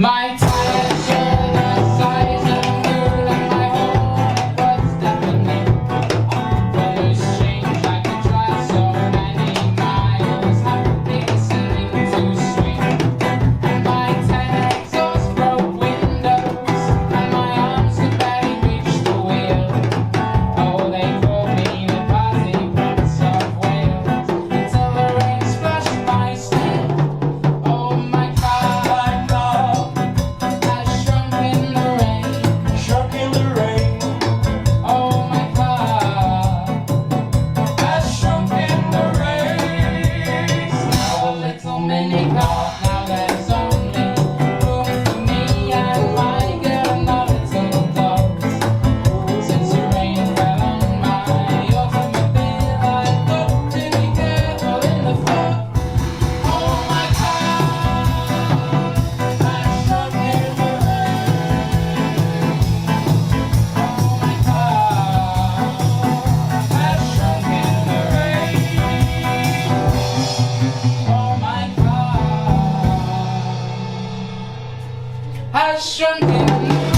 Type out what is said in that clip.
My tires are the size of the moon and my whole was deafening. Colors change, I could drive so many miles, happy listening to swing. And my 10 exhaust broke windows, and my arms could barely reach the wheel. Oh, they called me the party prince of Wales, until the rain splashed my skin. Oh, my car has shrunk in the rain. Shrunk in the rain. Oh, my car has shrunk in the rain. Now a little mini car, now there's only room for me and my girl and our little dogs. Since the rain fell on my automobile, I thought to be careful in the fog. Oh, my car has shrunk in the rain. Oh, my car has shrunk in the rain. Oh, my car has shrunk in the rain.